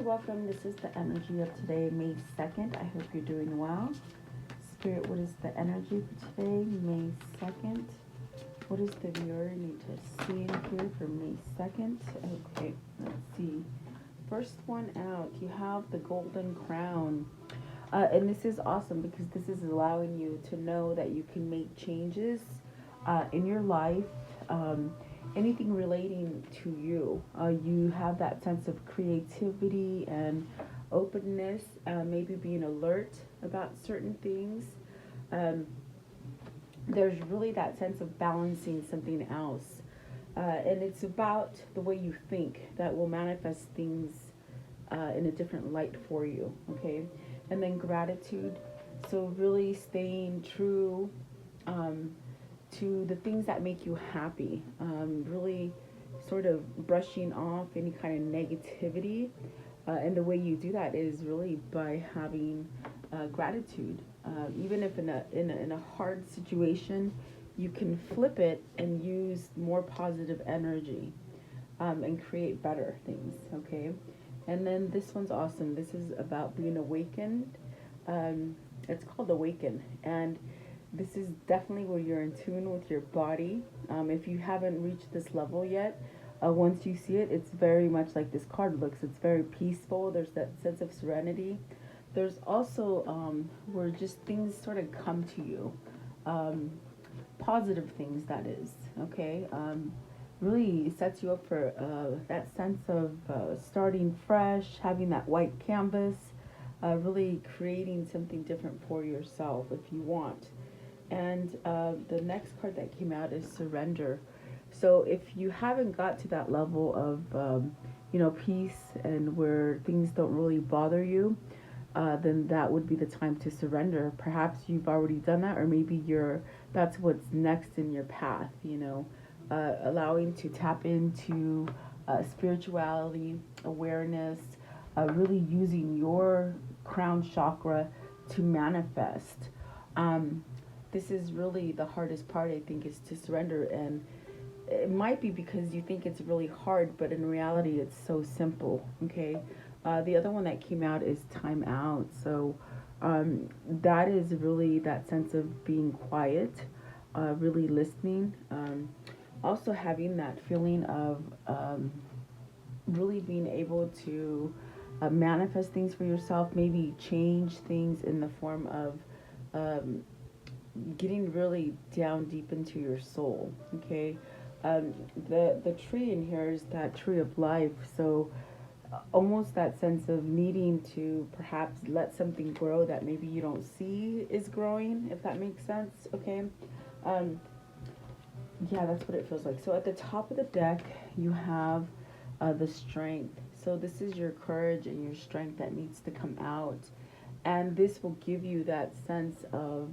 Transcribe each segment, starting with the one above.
welcome. This is the energy of today, May 2nd. I hope you're doing well. Spirit, what is the energy for today, May 2nd? What is the viewer need to see in here for May 2nd? Okay, let's see. First one out, you have the Golden Crown. And this is awesome because this is allowing you to know that you can make changes in your life. Anything relating to you. You have that sense of creativity and openness, maybe being alert about certain things. There's really that sense of balancing something else. And it's about the way you think that will manifest things in a different light for you, okay? And then gratitude. So really staying true to the things that make you happy, really sort of brushing off any kind of negativity. And the way you do that is really by having gratitude. Even if in a hard situation, you can flip it and use more positive energy and create better things, okay? And then this one's awesome. This is about being awakened. It's called Awaken. And this is definitely where you're in tune with your body. If you haven't reached this level yet, once you see it, it's very much like this card looks. It's very peaceful. There's that sense of serenity. There's also where just things sort of come to you. Positive things, that is. Okay? Really sets you up for that sense of starting fresh, having that white canvas, really creating something different for yourself if you want. And the next card that came out is Surrender. So if you haven't got to that level of, peace and where things don't really bother you, then that would be the time to surrender. Perhaps you've already done that, or maybe that's what's next in your path, allowing to tap into spirituality, awareness, really using your crown chakra to manifest. This is really the hardest part, I think, is to surrender. And it might be because you think it's really hard, but in reality, it's so simple, okay? The other one that came out is Time Out. So that is really that sense of being quiet, really listening. Also having that feeling of really being able to manifest things for yourself, maybe change things in the form of getting really down deep into your soul, okay? The tree in here is that tree of life, so almost that sense of needing to perhaps let something grow that maybe you don't see is growing, if that makes sense, okay? Yeah, that's what it feels like. So at the top of the deck, you have the Strength. So this is your courage and your strength that needs to come out. And this will give you that sense of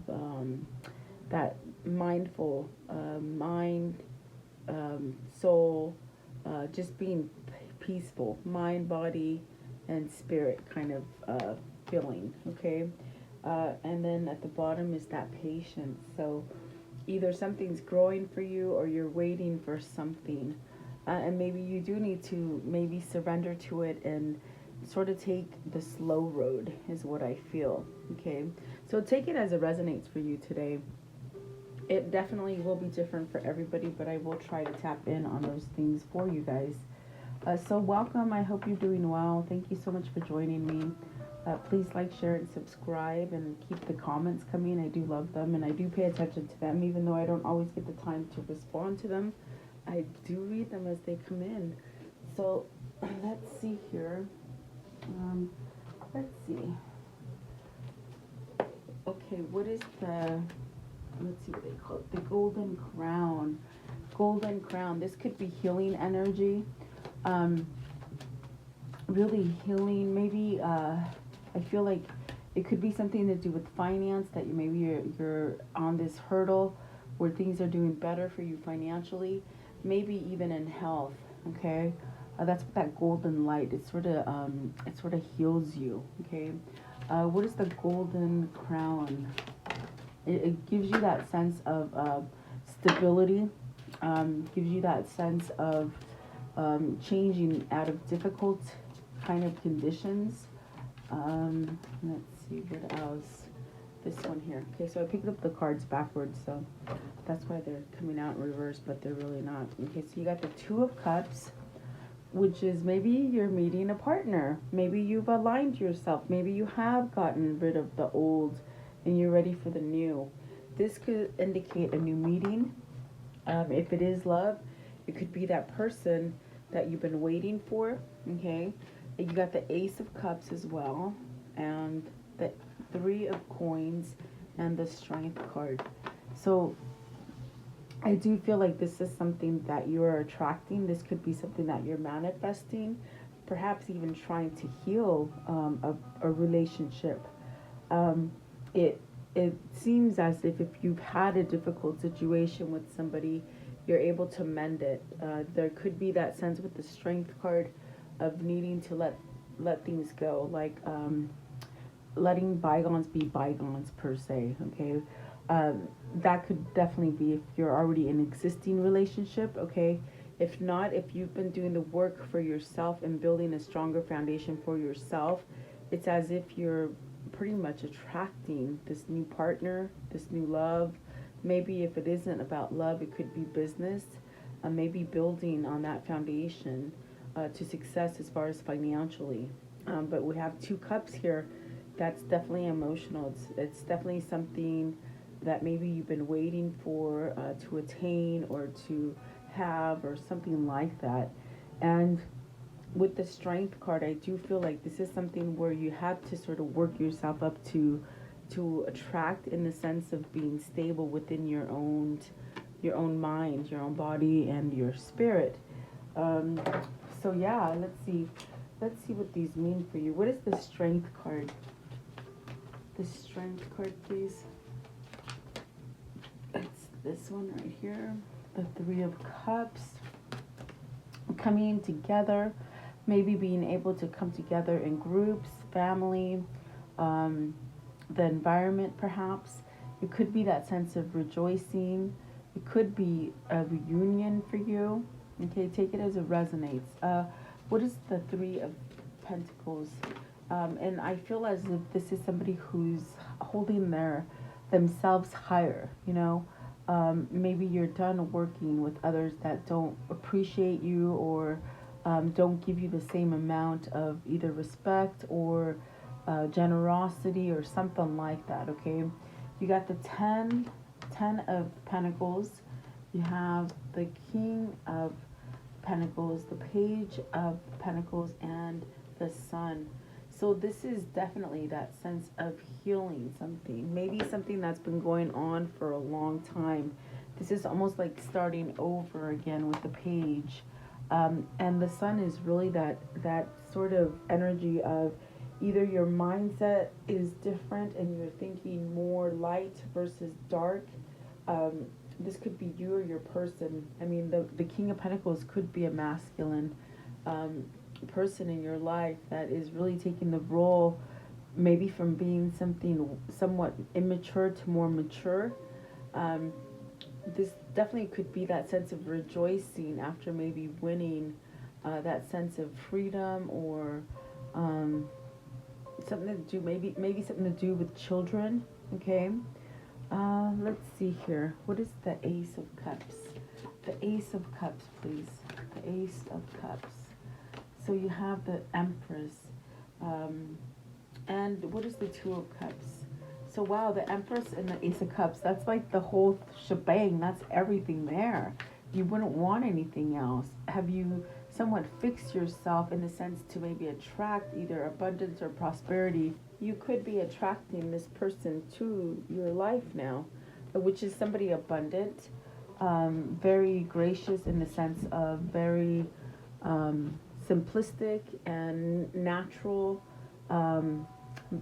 that mindful mind, soul, just being peaceful, mind, body, and spirit kind of feeling, okay? And then at the bottom is that patience. So either something's growing for you or you're waiting for something. And maybe you do need to maybe surrender to it and sort of take the slow road is what I feel, okay? So take it as it resonates for you today. It definitely will be different for everybody, but I will try to tap in on those things for you guys. So welcome. I hope you're doing well. Thank you so much for joining me. Please like, share, and subscribe, and keep the comments coming. I do love them, and I do pay attention to them, even though I don't always get the time to respond to them. I do read them as they come in. So let's see here. Let's see. Okay, what is let's see what they call it. The Golden Crown. Golden Crown. This could be healing energy. Really healing. Maybe, I feel like it could be something to do with finance, that you're on this hurdle where things are doing better for you financially. Maybe even in health, okay? That's what that golden light, it sort of heals you, okay? What is the Golden Crown? It gives you that sense of stability, gives you that sense of changing out of difficult kind of conditions. Let's see what else. This one here. Okay, so I picked up the cards backwards, so that's why they're coming out in reverse, but they're really not. Okay, so you got the Two of Cups, which is maybe you're meeting a partner. Maybe you've aligned yourself. Maybe you have gotten rid of the old and you're ready for the new. This could indicate a new meeting. If it is love, it could be that person that you've been waiting for. Okay, and you got the Ace of Cups as well, and the Three of Coins, and the Strength card. So I do feel like this is something that you're attracting. This could be something that you're manifesting, perhaps even trying to heal a relationship. Um, it it seems as if you've had a difficult situation with somebody, you're able to mend it. There could be that sense with the Strength card of needing to let things go, like letting bygones be bygones per se. Okay, that could definitely be if you're already in an existing relationship. Okay, if not, if you've been doing the work for yourself and building a stronger foundation for yourself, it's as if you're pretty much attracting this new partner, this new love. Maybe if it isn't about love, it could be business. Maybe building on that foundation to success as far as financially. But we have Two Cups here. That's definitely emotional. It's definitely something that maybe you've been waiting for to attain or to have or something like that. And with the Strength card, I do feel like this is something where you have to sort of work yourself up to attract, in the sense of being stable within your own mind, your own body, and your spirit. Um, so yeah, let's see what these mean for you. What is the Strength card? The Strength card, please. It's this one right here. The Three of Cups. Coming together, maybe being able to come together in groups, family, the environment perhaps. It could be that sense of rejoicing. It could be a reunion for you. Okay, take it as it resonates. What is the Three of Pentacles? And I feel as if this is somebody who's holding themselves higher, you know. Maybe you're done working with others that don't appreciate you or don't give you the same amount of either respect or generosity or something like that, okay? You got the ten of Pentacles. You have the King of Pentacles, the Page of Pentacles, and the Sun. So this is definitely that sense of healing something. Maybe something that's been going on for a long time. This is almost like starting over again with the Page. And the Sun is really that sort of energy of either your mindset is different and you're thinking more light versus dark. This could be you or your person. I mean, the King of Pentacles could be a masculine person in your life that is really taking the role, maybe from being something somewhat immature to more mature. This definitely could be that sense of rejoicing after maybe winning, that sense of freedom or something to do, maybe something to do with children. Okay. Let's see here. What is the Ace of Cups? The Ace of Cups, please. The Ace of Cups. So you have the Empress. And what is the Two of Cups? So wow, the Empress and the Ace of Cups, that's like the whole shebang. That's everything there. You wouldn't want anything else. Have you somewhat fixed yourself in the sense to maybe attract either abundance or prosperity? You could be attracting this person to your life now, which is somebody abundant, very gracious in the sense of very simplistic and natural,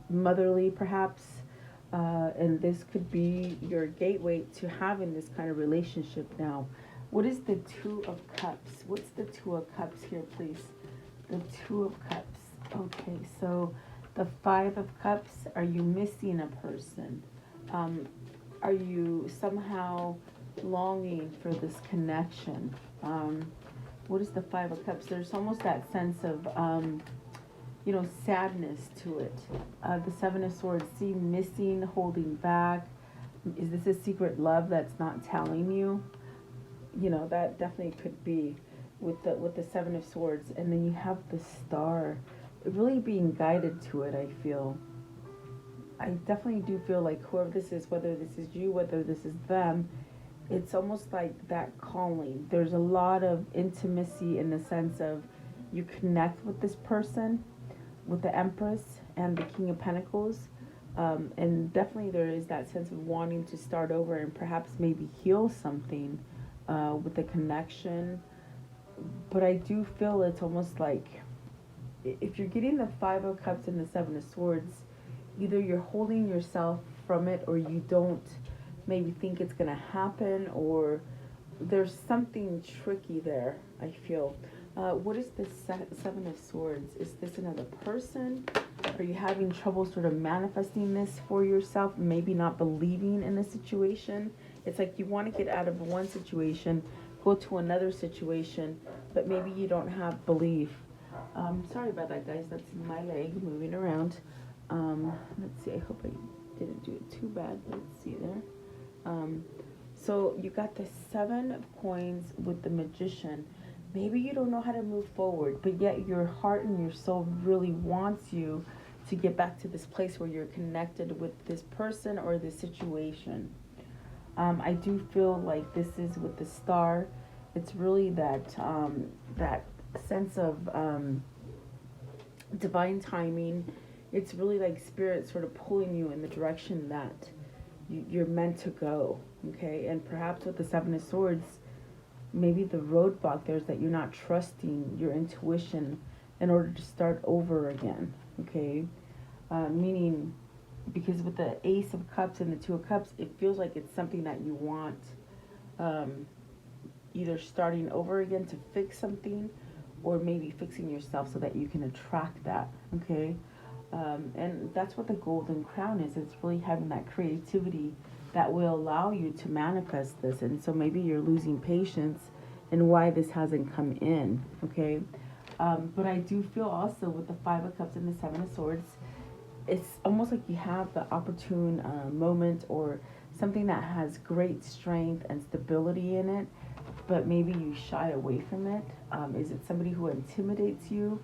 motherly perhaps. And this could be your gateway to having this kind of relationship now. What is the Two of Cups? What's the Two of Cups here, please? The Two of Cups. Okay, so the Five of Cups, are you missing a person? Are you somehow longing for this connection? What is the Five of Cups? There's almost that sense of sadness to it. The Seven of Swords, see missing, holding back. Is this a secret love that's not telling you? That definitely could be with the Seven of Swords. And then you have the Star, really being guided to it. I definitely do feel like whoever this is, whether this is you, whether this is them, it's almost like that calling. There's a lot of intimacy in the sense of you connect with this person, with the Empress and the King of Pentacles. And definitely there is that sense of wanting to start over and perhaps maybe heal something with the connection. But I do feel it's almost like if you're getting the Five of Cups and the Seven of Swords, either you're holding yourself from it, or you don't maybe think it's going to happen, or there's something tricky there, I feel. What is the Seven of Swords? Is this another person? Are you having trouble sort of manifesting this for yourself? Maybe not believing in the situation. It's like you want to get out of one situation, go to another situation, but maybe you don't have belief. Sorry about that, guys. That's my leg moving around. Let's see. I hope I didn't do it too bad. Let's see there. So you got the Seven of Coins with the Magician. Maybe you don't know how to move forward, but yet your heart and your soul really wants you to get back to this place where you're connected with this person or this situation. I do feel like this is with the Star. It's really that sense of divine timing. It's really like Spirit sort of pulling you in the direction that you're meant to go. Okay, and perhaps with the Seven of Swords, maybe the roadblock there is that you're not trusting your intuition in order to start over again. Okay, meaning because with the Ace of Cups and the Two of Cups, it feels like it's something that you want, either starting over again to fix something, or maybe fixing yourself so that you can attract that. Okay, and that's what the Golden Crown is. It's really having that creativity that will allow you to manifest this. And so maybe you're losing patience in why this hasn't come in. Okay, but I do feel also with the Five of Cups and the Seven of Swords, it's almost like you have the opportune moment or something that has great strength and stability in it, but maybe you shy away from it. Is it somebody who intimidates you?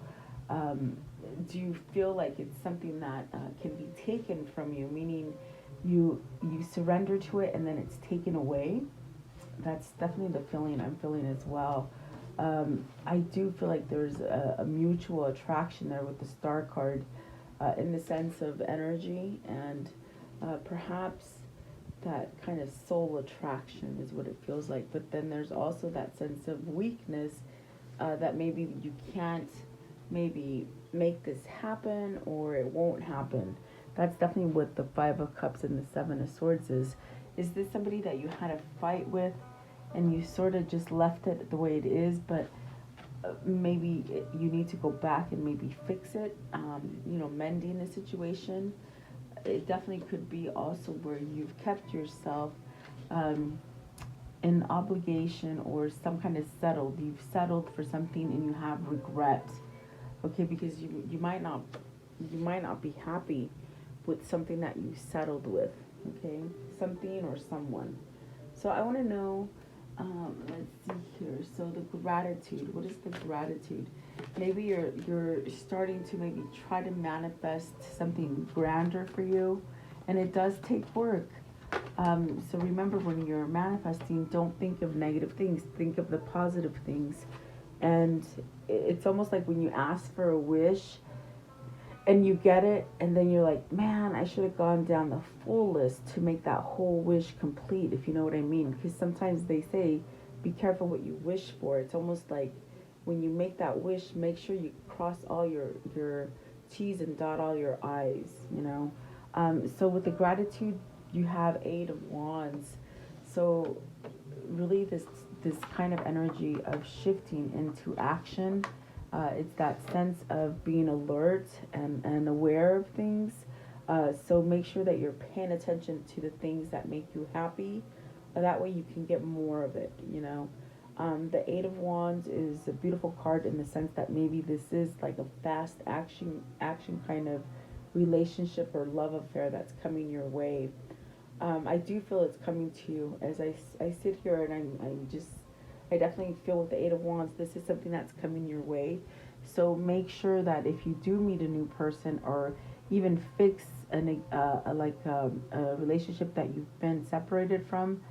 Do you feel like it's something that can be taken from you, meaning you surrender to it and then it's taken away? That's definitely the feeling I'm feeling as well. I do feel like there's a mutual attraction there with the Star card, in the sense of energy, and perhaps that kind of soul attraction is what it feels like. But then there's also that sense of weakness, that maybe you can't maybe make this happen, or it won't happen. That's definitely what the Five of Cups and the Seven of Swords is. Is this somebody that you had a fight with and you sort of just left it the way it is, but you need to go back and maybe fix it, mending the situation? It definitely could be also where you've kept yourself in obligation or some kind of settled. You've settled for something and you have regret. Okay, because you might not be happy with something that you settled with. Okay, something or someone. So I want to know, let's see here. So the gratitude. What is the gratitude? Maybe you're starting to maybe try to manifest something grander for you, and it does take work. So remember, when you're manifesting, don't think of negative things. Think of the positive things. And it's almost like when you ask for a wish and you get it, and then you're like, man, I should have gone down the full list to make that whole wish complete, if you know what I mean. Because sometimes they say, be careful what you wish for. It's almost like when you make that wish, make sure you cross all your T's and dot all your I's, So with the gratitude, you have Eight of Wands. So really this kind of energy of shifting into action. It's that sense of being alert and aware of things. So make sure that you're paying attention to the things that make you happy. That way you can get more of it, The Eight of Wands is a beautiful card in the sense that maybe this is like a fast action kind of relationship or love affair that's coming your way. I do feel it's coming to you as I sit here and I definitely feel with the Eight of Wands, this is something that's coming your way. So make sure that if you do meet a new person or even fix a relationship that you've been separated from,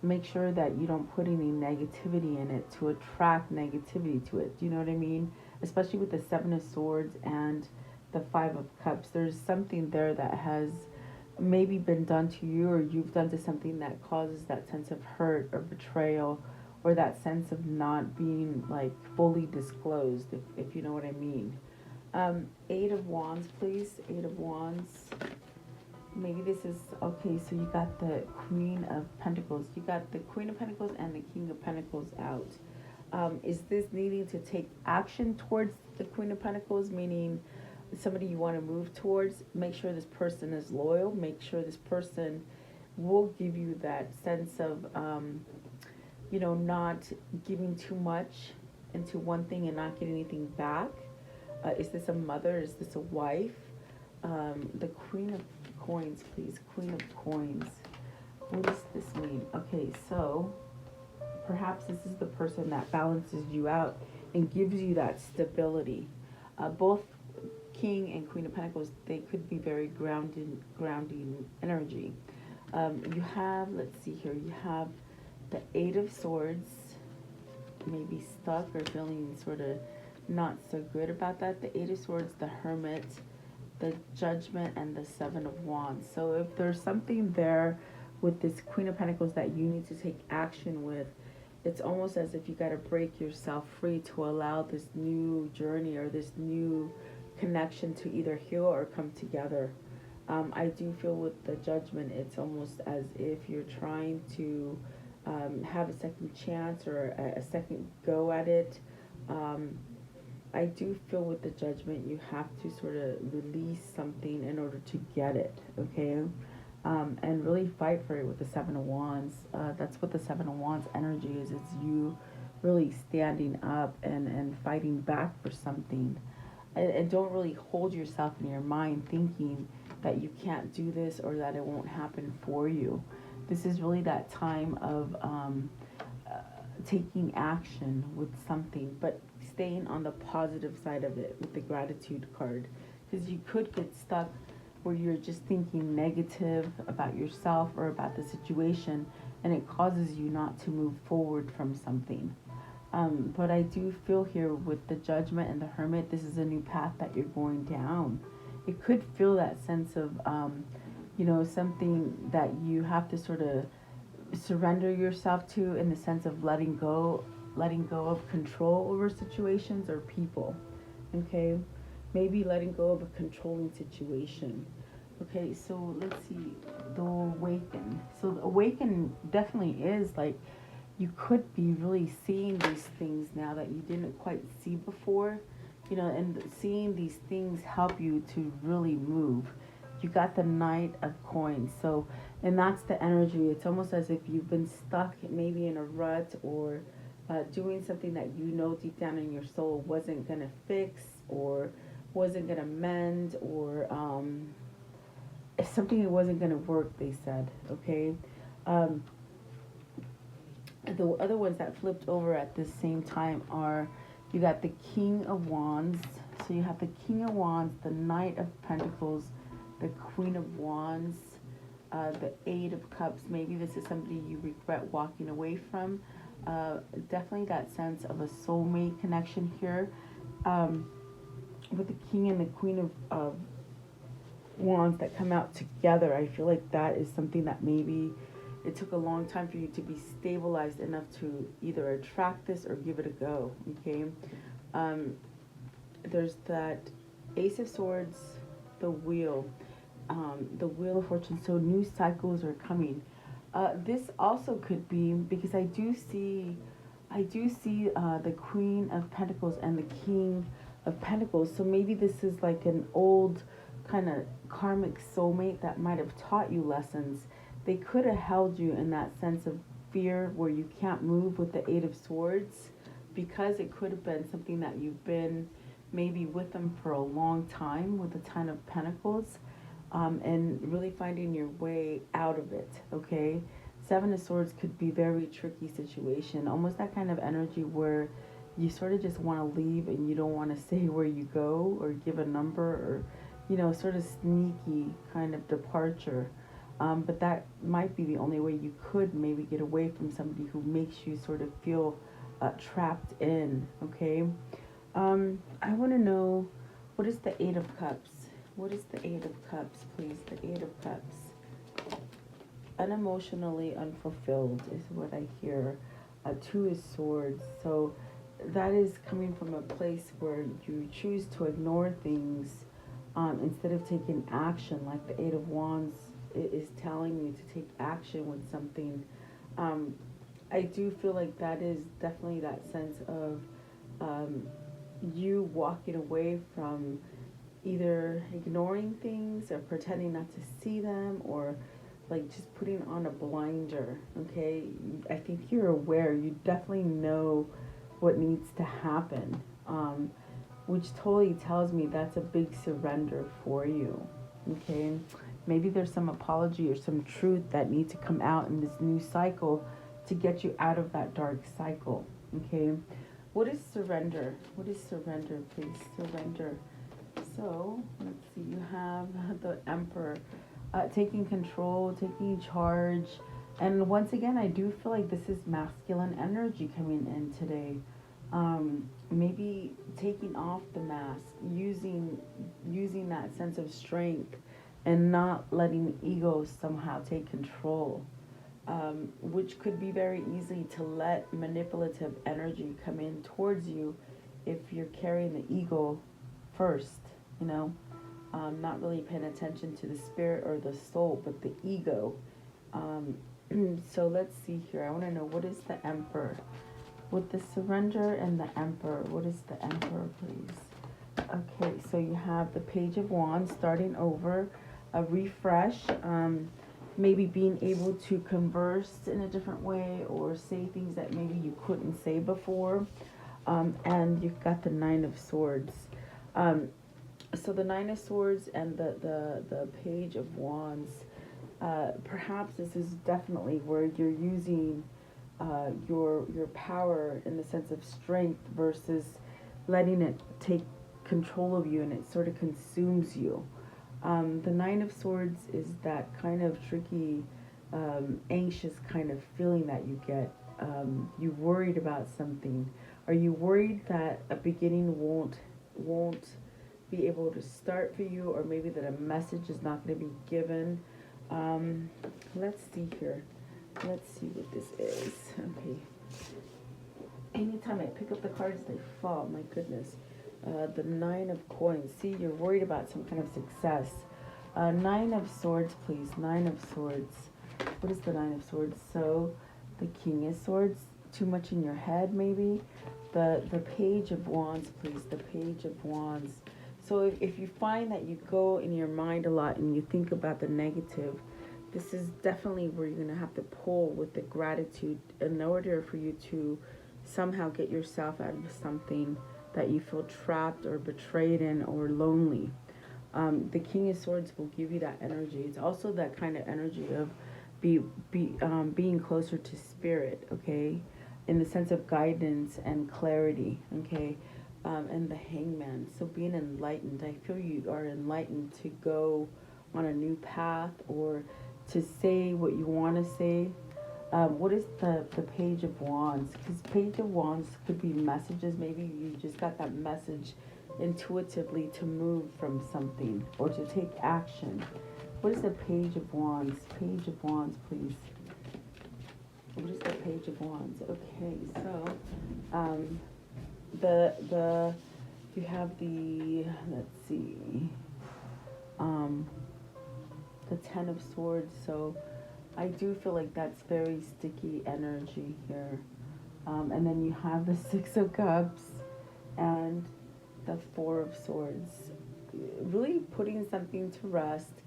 make sure that you don't put any negativity in it to attract negativity to it. Do you know what I mean? Especially with the Seven of Swords and the Five of Cups. There's something there that has maybe been done to you or you've done to something that causes that sense of hurt or betrayal or that sense of not being like fully disclosed, if you know what I mean. Eight of Wands, please. Eight of Wands. Maybe this is okay. So you got the Queen of Pentacles. You got the Queen of Pentacles and the King of Pentacles out. Is this needing to take action towards the Queen of Pentacles, meaning somebody you want to move towards? Make sure this person is loyal. Make sure this person will give you that sense of, not giving too much into one thing and not getting anything back. Is this a mother? Is this a wife? The Queen of Coins, please. Queen of Coins. What does this mean? Okay, so perhaps this is the person that balances you out and gives you that stability. Both King and Queen of Pentacles, they could be very grounding energy. You have, let's see here, you have the Eight of Swords, maybe stuck or feeling sort of not so good about that. The Eight of Swords, the Hermit, the Judgment, and the Seven of Wands. So if there's something there with this Queen of Pentacles that you need to take action with, it's almost as if you got to break yourself free to allow this new journey or this new connection to either heal or come together. I do feel with the Judgment, it's almost as if you're trying to have a second chance or a second go at it. I do feel with the Judgment, you have to sort of release something in order to get it, okay? And really fight for it with the Seven of Wands. That's what the Seven of Wands energy is. It's you really standing up and fighting back for something. And don't really hold yourself in your mind thinking that you can't do this or that it won't happen for you. This is really that time of taking action with something, but staying on the positive side of it with the Gratitude card. Because you could get stuck where you're just thinking negative about yourself or about the situation, and it causes you not to move forward from something. But I do feel here with the Judgment and the Hermit, this is a new path that you're going down. It could feel that sense of, something that you have to sort of surrender yourself to in the sense of letting go of control over situations or people. Okay, maybe letting go of a controlling situation. Okay, so let's see, the Awaken. So the Awaken definitely is like, you could be really seeing these things now that you didn't quite see before, and seeing these things help you to really move. You got the Knight of Coins. So, and that's the energy. It's almost as if you've been stuck maybe in a rut or doing something that deep down in your soul wasn't going to fix or wasn't going to mend or something that wasn't going to work, they said, okay? The other ones that flipped over at the same time are, you got the King of Wands. So you have the King of Wands, the Knight of Pentacles, the Queen of Wands, the Eight of Cups. Maybe this is somebody you regret walking away from. Definitely that sense of a soulmate connection here. With the King and the Queen of Wands that come out together, I feel like that is something that maybe it took a long time for you to be stabilized enough to either attract this or give it a go, okay? There's that Ace of Swords, the Wheel of Fortune. So new cycles are coming. This also could be, because I do see the Queen of Pentacles and the King of Pentacles. So maybe this is like an old kind of karmic soulmate that might have taught you lessons. They could have held you in that sense of fear where you can't move with the Eight of Swords, because it could have been something that you've been maybe with them for a long time with the Ten of Pentacles, and really finding your way out of it, okay? Seven of Swords could be very tricky situation, almost that kind of energy where you sort of just want to leave and you don't want to say where you go or give a number, or, you know, sort of sneaky kind of departure. But that might be the only way you could maybe get away from somebody who makes you sort of feel trapped in, okay? I want to know, what is the Eight of Cups? What is the Eight of Cups, please? The Eight of Cups. Unemotionally unfulfilled is what I hear. Two of Swords. So that is coming from a place where you choose to ignore things instead of taking action, like the Eight of Wands is telling you to take action with something. I do feel like that is definitely that sense of you walking away from either ignoring things or pretending not to see them, or like just putting on a blinder, okay? I think you're aware, you definitely know what needs to happen, which totally tells me that's a big surrender for you, okay? Maybe there's some apology or some truth that needs to come out in this new cycle to get you out of that dark cycle, okay? What is surrender? What is surrender, please? Surrender. So, let's see, you have the Emperor, taking control, taking charge. And once again, I do feel like this is masculine energy coming in today. Maybe taking off the mask, using that sense of strength and not letting ego somehow take control, which could be very easy to let manipulative energy come in towards you if you're carrying the ego first, you know, not really paying attention to the spirit or the soul, but the ego. So let's see here. I want to know, what is the Emperor? With the surrender and the Emperor, what is the Emperor, please? Okay, so you have the Page of Wands, starting over, a refresh, maybe being able to converse in a different way or say things that maybe you couldn't say before. And you've got the Nine of Swords. So the Nine of Swords and the Page of Wands, perhaps this is definitely where you're using your power in the sense of strength versus letting it take control of you and it sort of consumes you. The Nine of Swords is that kind of tricky, anxious kind of feeling that you get. You're worried about something. Are you worried that a beginning won't be able to start for you, or maybe that a message is not going to be given? Let's see here. Let's see what this is. Okay. Anytime I pick up the cards, they fall. My goodness. The Nine of Coins. See, you're worried about some kind of success. Nine of Swords, please. Nine of Swords. What is the Nine of Swords? So, the King of Swords. Too much in your head, maybe. The Page of Wands, please. The Page of Wands. So if you find that you go in your mind a lot and you think about the negative, this is definitely where you're going to have to pull with the gratitude in order for you to somehow get yourself out of something that you feel trapped or betrayed in or lonely. The King of Swords will give you that energy. It's also that kind of energy of being closer to spirit, okay, in the sense of guidance and clarity, okay, and the Hangman. So being enlightened, I feel you are enlightened to go on a new path or to say what you want to say. What is the Page of Wands? Because Page of Wands could be messages. Maybe you just got that message intuitively to move from something or to take action. What is the Page of Wands? Page of Wands, please. What is the Page of Wands? Okay, so you have the, let's see, the Ten of Swords. So I do feel like that's very sticky energy here. And then you have the Six of Cups and the Four of Swords. Really putting something to rest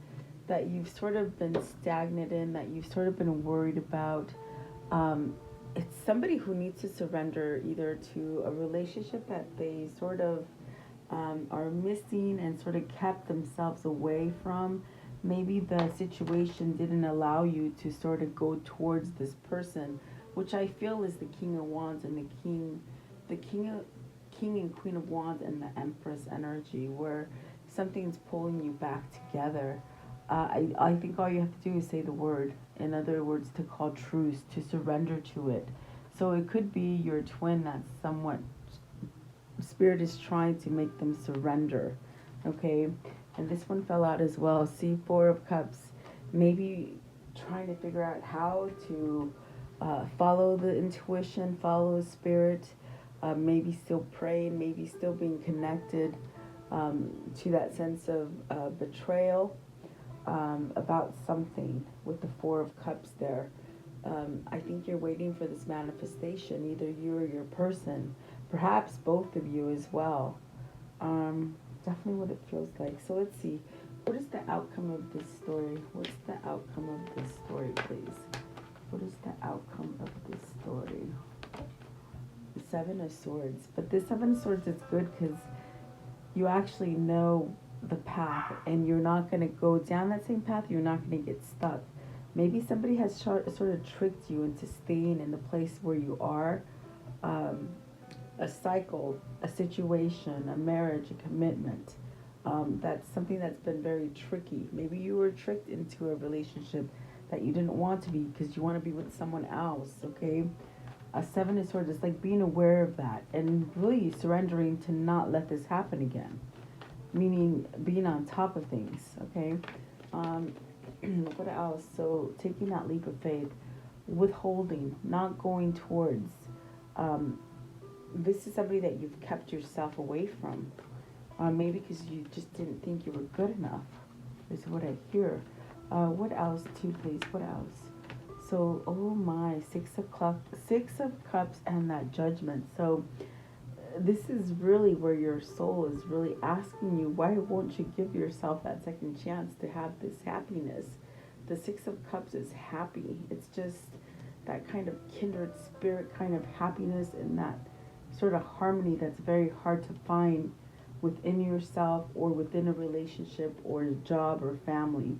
that you've sort of been stagnant in, that you've sort of been worried about. Um, it's somebody who needs to surrender either to a relationship that they sort of are missing and sort of kept themselves away from. Maybe the situation didn't allow you to sort of go towards this person, which I feel is the King of Wands and the King and Queen of Wands and the Empress energy, where something's pulling you back together. I think all you have to do is say the word. In other words, to call truce, to surrender to it. So it could be your twin that's somewhat, Spirit is trying to make them surrender. Okay? And this one fell out as well. See, Four of Cups. Maybe trying to figure out how to follow the intuition, follow spirit, maybe still praying, maybe still being connected to that sense of betrayal about something with the Four of Cups there. I think you're waiting for this manifestation, either you or your person, perhaps both of you as well. Definitely what it feels like. So let's see. What is the outcome of this story? What's the outcome of this story, please? What is the outcome of this story? The Seven of Swords. But this Seven of Swords is good because you actually know the path and you're not going to go down that same path. You're not going to get stuck. Maybe somebody has sort of tricked you into staying in the place where you are. A cycle, a situation, a marriage, a commitment. That's something that's been very tricky. Maybe you were tricked into a relationship that you didn't want to be because you want to be with someone else, okay? A Seven of Swords is like being aware of that and really surrendering to not let this happen again. Meaning being on top of things, okay? What else? So taking that leap of faith, withholding, not going towards. This is somebody that you've kept yourself away from. Maybe because you just didn't think you were good enough, is what I hear. What else, too, please? What else? So, oh my, Six of Cups and that Judgment. So, this is really where your soul is really asking you, why won't you give yourself that second chance to have this happiness? The Six of Cups is happy. It's just that kind of kindred spirit kind of happiness and that sort of harmony that's very hard to find within yourself or within a relationship or a job or family.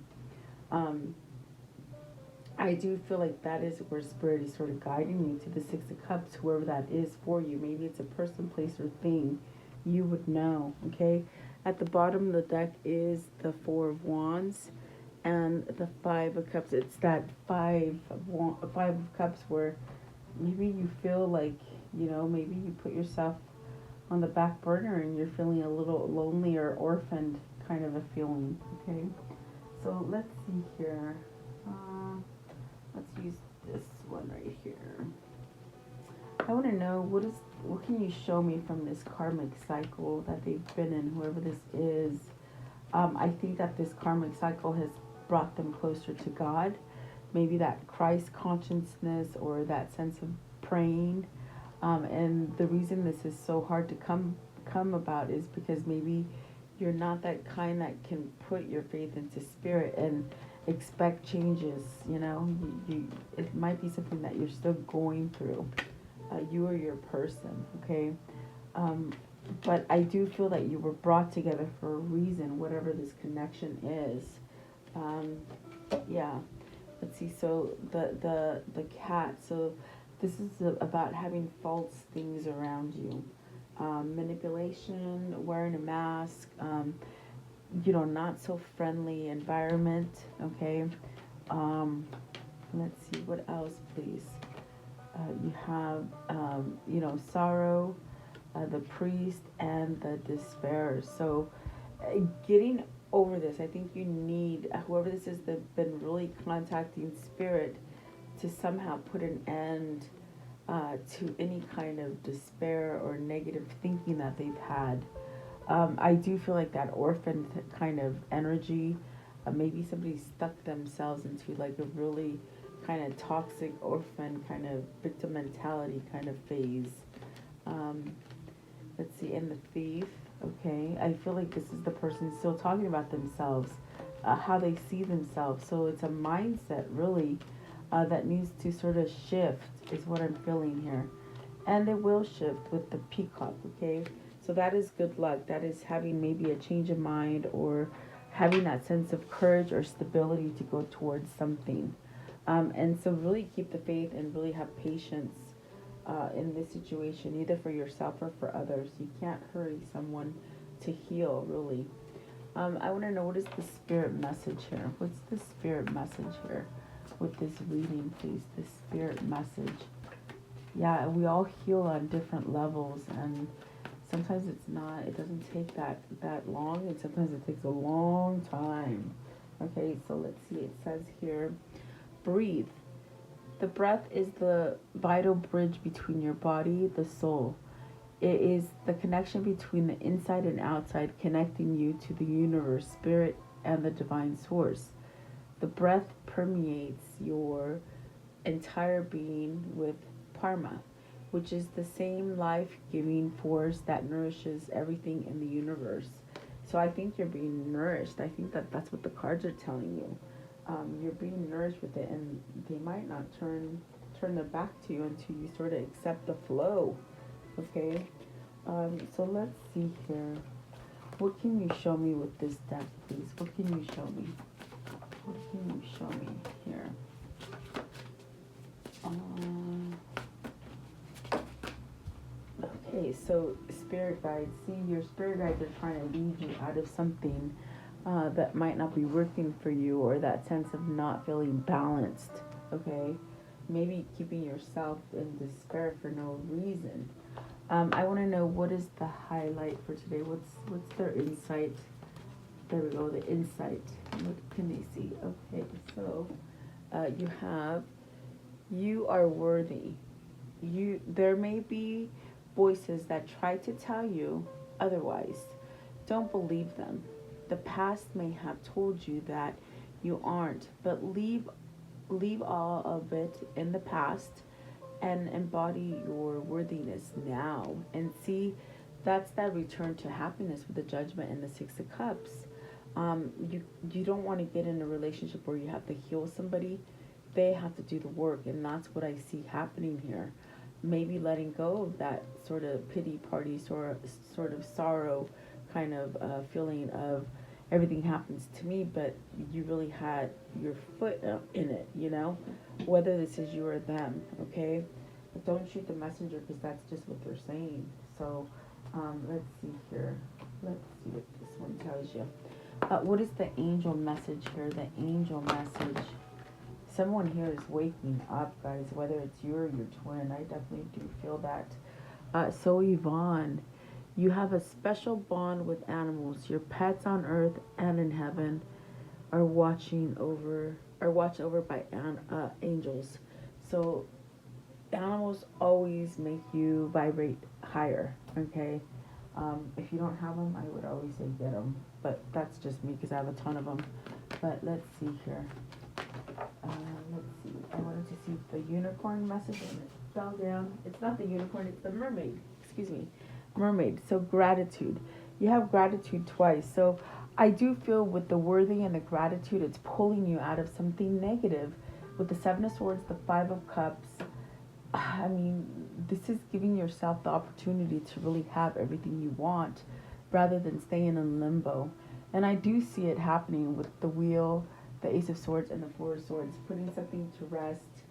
I do feel like that is where Spirit is sort of guiding you to the Six of Cups, whoever that is for you. Maybe it's a person, place, or thing. You would know, okay? At the bottom of the deck is the Four of Wands and the Five of Cups. It's that Five of Cups where maybe you feel like, maybe you put yourself on the back burner and you're feeling a little lonely or orphaned kind of a feeling, okay? So let's see here. Let's use this one right here. I want to know what can you show me from this karmic cycle that they've been in, whoever this is. I think that this karmic cycle has brought them closer to God. Maybe that Christ consciousness or that sense of praying. And the reason this is so hard to come about is because maybe you're not that kind that can put your faith into spirit and expect changes. It might be something that you're still going through, you or your person, okay? But I do feel that you were brought together for a reason, whatever this connection is. Yeah. Let's see. So the cat. So this is about having false things around you. Manipulation, wearing a mask, not so friendly environment, okay? Let's see, what else, please? You have, sorrow, the priest, and the despair. So getting over this, I think you need, whoever this is, they've been really contacting spirit to somehow put an end to any kind of despair or negative thinking that they've had. I do feel like that orphan kind of energy, maybe somebody stuck themselves into like a really kind of toxic orphan kind of victim mentality kind of phase. Let's see, and the thief, okay, I feel like this is the person still talking about themselves, how they see themselves. So it's a mindset really that needs to sort of shift, is what I'm feeling here. And it will shift with the peacock, okay? So that is good luck. That is having maybe a change of mind, or having that sense of courage or stability to go towards something. And so really keep the faith and really have patience in this situation, either for yourself or for others. You can't hurry someone to heal, really. I want to know, what is the spirit message here? What's the spirit message here with this reading, please? The spirit message. Yeah, we all heal on different levels, and sometimes it doesn't take that long, and sometimes it takes a long time. Okay, so let's see. It says here, breathe. The breath is the vital bridge between your body, the soul. It is the connection between the inside and outside, connecting you to the universe, spirit, and the divine source. The breath permeates your entire being with Parma, which is the same life-giving force that nourishes everything in the universe. So I think you're being nourished. I think that's what the cards are telling you. You're being nourished with it, and they might not turn their back to you until you sort of accept the flow. Okay. So let's see here. What can you show me with this deck, please? What can you show me? What can you show me here? Okay, so spirit guides. See, your spirit guides are trying to lead you out of something that might not be working for you, or that sense of not feeling balanced. Okay, maybe keeping yourself in despair for no reason. I want to know, what is the highlight for today? What's their insight? There we go, the insight. What can they see? Okay, so you are worthy. There may be voices that try to tell you otherwise. Don't believe them. The past may have told you that you aren't, but leave all of it in the past and embody your worthiness now. And see, that's that return to happiness with the Judgment and the Six of Cups. You don't want to get in a relationship where you have to heal somebody. They have to do the work, and that's what I see happening here. Maybe letting go of that sort of pity party, sort of sorrow kind of feeling of everything happens to me, but you really had your foot in it, whether this is you or them, okay? But don't shoot the messenger, because that's just what they're saying. So let's see here. Let's see what this one tells you. What is the angel message here? The angel message. Someone here is waking up, guys, whether it's you or your twin. I definitely do feel that. So Yvonne, you have a special bond with animals. Your pets on earth and in heaven are watched over by angels. So animals always make you vibrate higher, okay? If you don't have them, I would always say get them. But that's just me, because I have a ton of them. But let's see here. Let's see. I wanted to see the unicorn message, and it fell down. It's not the unicorn, it's the mermaid. Excuse me. Mermaid. So gratitude. You have gratitude twice. So I do feel with the worthy and the gratitude, it's pulling you out of something negative. With the Seven of Swords, the Five of Cups, I mean, this is giving yourself the opportunity to really have everything you want, rather than staying in limbo. And I do see it happening with the Wheel, the Ace of Swords, and the Four of Swords, putting something to rest,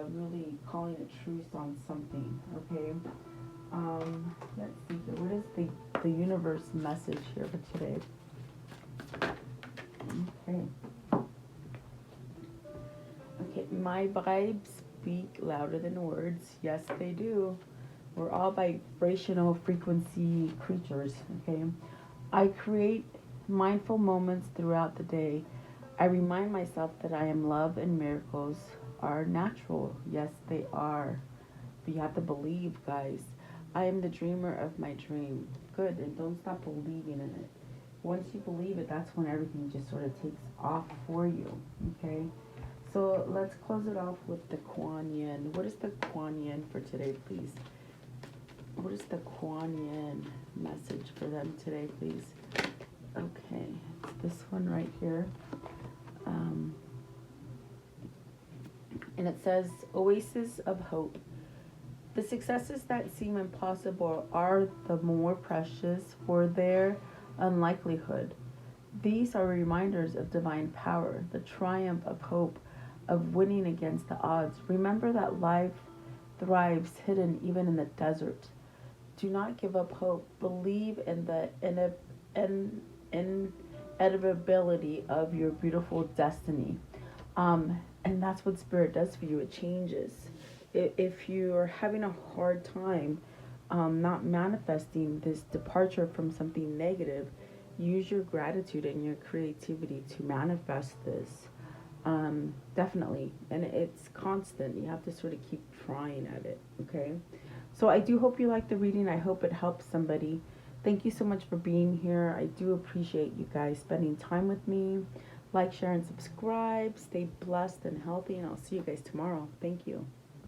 really calling a truce on something, okay? Let's see here. What is the universe message here for today? Okay. Okay, my vibes speak louder than words. Yes, they do. We're all vibrational frequency creatures, okay? I create mindful moments throughout the day. I remind myself that I am love, and miracles are natural. Yes, they are. But you have to believe, guys. I am the dreamer of my dream. Good, and don't stop believing in it. Once you believe it, that's when everything just sort of takes off for you, okay? So let's close it off with the Kuan Yin. What is the Kuan Yin for today, please? What is the Kuan Yin message for them today, please? Okay, it's this one right here. And it says, oasis of hope. The successes that seem impossible are the more precious for their unlikelihood. These are reminders of divine power, the triumph of hope, of winning against the odds. Remember that life thrives hidden even in the desert. Do not give up hope. Believe in the inevitability of your beautiful destiny. And that's what Spirit does for you. It changes. If you're having a hard time not manifesting this departure from something negative, use your gratitude and your creativity to manifest this. Definitely. And it's constant. You have to sort of keep trying at it. Okay. So I do hope you like the reading. I hope it helps somebody. Thank you so much for being here. I do appreciate you guys spending time with me. Like, share, and subscribe. Stay blessed and healthy, and I'll see you guys tomorrow. Thank you.